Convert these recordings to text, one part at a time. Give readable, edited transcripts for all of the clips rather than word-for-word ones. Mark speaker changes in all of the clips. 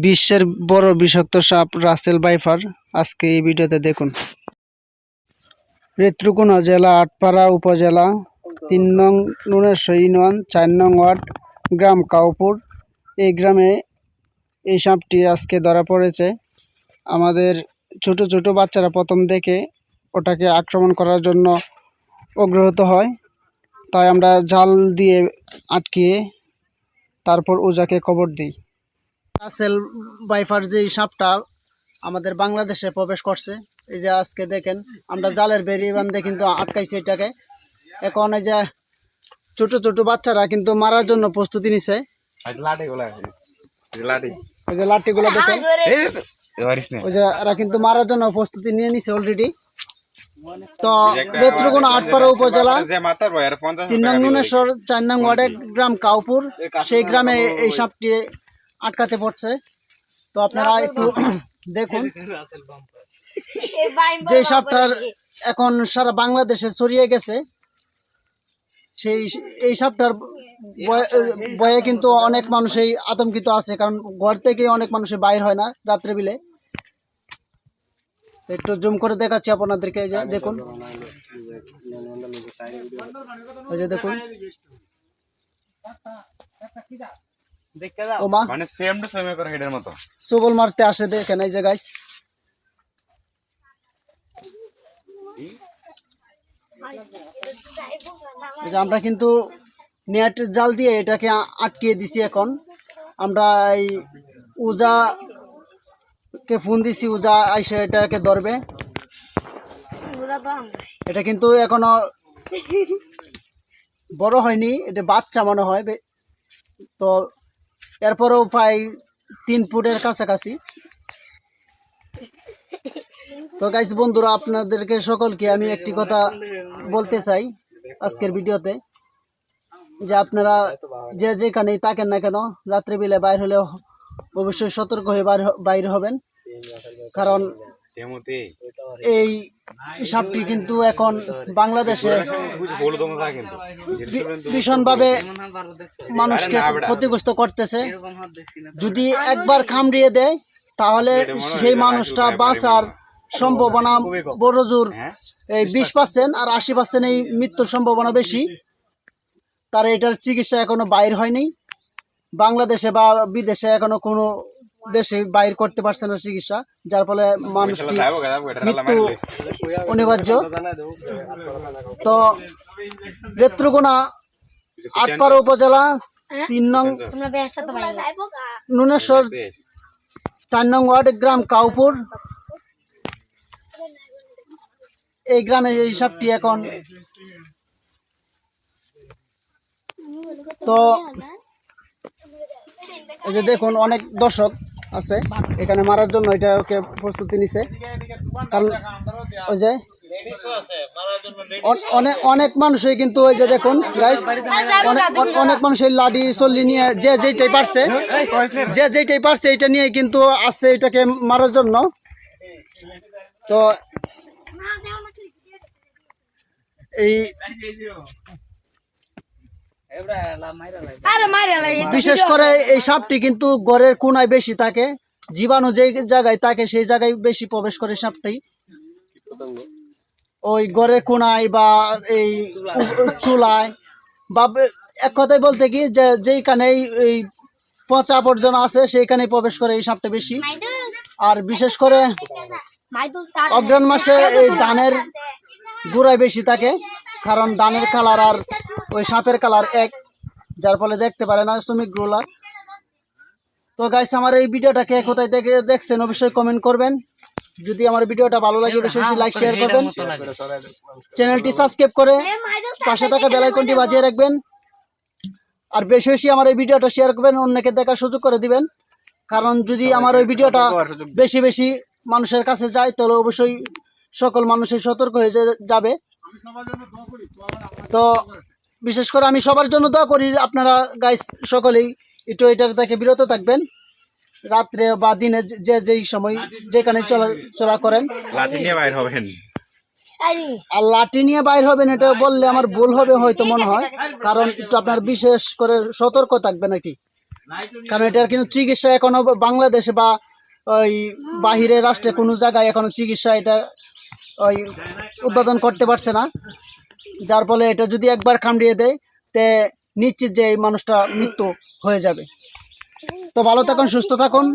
Speaker 1: বিশ্বের বড় বিষাক্ত সাপ রাসেল ভাইপার আজকে এই ভিডিওতে দেখুন। নেত্রকোনা জেলা আটপাড়া উপজেলা ৩ নং নুনেশ্বর ইউনিয়ন ৪ নং ওয়ার্ড গ্রাম কাউপুর। এই গ্রামে এই সাপটি আজকে ধরা পড়েছে। আমাদের ছোট ছোট বাচ্চারা প্রথম দেখে ওটাকে আক্রমণ করার জন্য অগ্রহত হয়, তাই আমরা জাল দিয়ে আটকিয়ে তারপর ওজাকে খবর দিই। রাসেল ভাইপার যে সাপটা আমাদের বাংলাদেশে প্রবেশ করছে, এই যে আজকে দেখেন আমরা জালের বেরিয়ে বান্ধে কিন্তু আটকাইছি এটাকে। এখন এই যে ছোট ছোট বাচ্চারা কিন্তু মারার জন্য প্রস্তুতি নিছে। ওই যে লাঠিগুলো দেখেন, ওই যে এরা কিন্তু মারার জন্য প্রস্তুতি নিয়ে নিছে অলরেডি। তো নেত্রকোনা আটপাড়া উপজেলা ৩ নং নুনেশ্বর ৪ নং ওয়ার্ডে গ্রাম কাউপুর, সেই গ্রামে এই সাপটি আটকাতে পড়ছে। তো আপনারা একটু দেখুন, যে সাপটার এখন সারা বাংলাদেশে ছড়িয়ে গেছে, এই সাপটার ভয়ে কিন্তু অনেক মানুষই আতঙ্কিত আছে, কারণ ঘর থেকে অনেক মানুষের বাইর হয় না রাত্রে বিলে। একটু জুম করে দেখাচ্ছি আপনাদেরকে, এই যে দেখুন, এই যে দেখুন সুবল মারতে আসে, দেখেন এই যে গাইস। আমরা কিন্তু নেট জাল দিয়ে এটাকে আটকিয়ে দিছি। এখন আমরা এই উজাকে ফোন দিছি, উজা আইসে এটাকে ধরবে। এটা কিন্তু এখনো বড় হয়নি, এটা বাচ্চা মনে হয়। তো এরপরেও প্রায় ৩ ফুটের কাছাকাছি। তো গাইস বন্ধুরা, আপনাদেরকে সকলকে আমি একটি কথা বলতে চাই আজকের ভিডিওতে, যে আপনারা যে যেখানেই থাকেন না কেন, রাত্রিবেলা বাইর হলে অবশ্যই সতর্ক হয়ে বাইর হবেন, কারণ এই সাপটি কিন্তু এখন বাংলাদেশে ভীষণভাবে মানুষকে ক্ষতিগ্রস্ত করতেছে। যদি একবার কামড়িয়ে দেয় তাহলে সেই মানুষটা বাঁচার সম্ভাবনা বড় জোর এই 20% আর 80% এই মৃত্যুর সম্ভাবনা বেশি। তার এটার চিকিৎসা এখনো বাইর হয়নি, বাংলাদেশে বা বিদেশে এখনো কোনো দেশে বাইর করতে পারছে না চিকিৎসা, যার ফলে মানুষটি মৃত্যু অনিবার্য। তো নেত্রকোনা আটপাড়া উপজেলা ৩ নং নুনেশ্বর ৪ নং ওয়ার্ড গ্রাম কাউপুর, এই গ্রামে এই সাপটি এখন। তো এই যে দেখুন, অনেক দর্শক আছে এখানে মারার জন্য এটাকে প্রস্তুতি নিছে, কারণ ওই যে অনেক মানুষই কিন্তু ওই যে দেখুন গাইস, অনেক মানুষের লাঠি চল্লি নিয়ে যে যেটাই পারছে এটা নিয়ে কিন্তু আসছে এটাকে মারার জন্য। তো এই বিশেষ করে এই সাপটি কিন্তু ঘরের কোনায় বেশি থাকে, জীবাণু যে জায়গায় থাকে সেই জায়গায় বেশি প্রবেশ করে সাপটি। ওই ঘরের কোনায় বা এই চুলায়, বা এক কথায় বলতে কি যেখানে এই পচা আবর্জনা আছে সেইখানে প্রবেশ করে এই সাপটা বেশি। আর বিশেষ করে অগ্রহণ মাসে এই ধানের গোড়ায় বেশি থাকে, কারণ ধানের কালার আর ওই সাপের কালার এক, যার ফলে দেখতে পারে না শ্রমিকগুলা। তো গাইস, আমার এই ভিডিওটাকে কোথায় থেকে দেখছেন অবশ্যই কমেন্ট করবেন। যদি আমার ভিডিওটা ভালো লাগে অবশ্যই লাইক শেয়ার করবেন, চ্যানেলটি সাবস্ক্রাইব করে পাশে থাকা বেল আইকনটি বাজিয়ে রাখবেন, আর বেশি বেশি আমার এই ভিডিওটা শেয়ার করবেন, অন্যকে দেখার সুযোগ করে দিবেন। কারণ যদি আমার ওই ভিডিওটা বেশি বেশি মানুষের কাছে যায় তাহলে অবশ্যই সকল মানুষের সতর্ক হয়ে যাবে। তো বিশেষ করে আমি সবার জন্য দোয়া করি, আপনারা গাইস সকলেই একটু এটার থেকে বিরত থাকবেন, রাত্রে বা দিনে যেই সময় যেখানে চলা করেন। আর লাঠি নিয়ে বাইর হবেন এটা বললে আমার ভুল হবে হয়তো মনে হয়, কারণ একটু আপনার বিশেষ করে সতর্ক থাকবেন। এটি কারণ এটার কিন্তু চিকিৎসা এখনো বাংলাদেশে বা ওই বাহিরের রাষ্ট্রে কোনো জায়গায় এখনো চিকিৎসা এটা ওই উদ্বোধন করতে পারছে না, যার ফলে এটা যদি একবার কামড়িয়ে দেয় তে নিশ্চিত যে এই মানুষটা মৃত্যু হয়ে যাবে। তো ভালো থাকুন, সুস্থ থাকুন,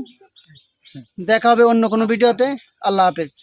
Speaker 1: দেখা হবে অন্য কোনো ভিডিওতে। আল্লাহ হাফেজ।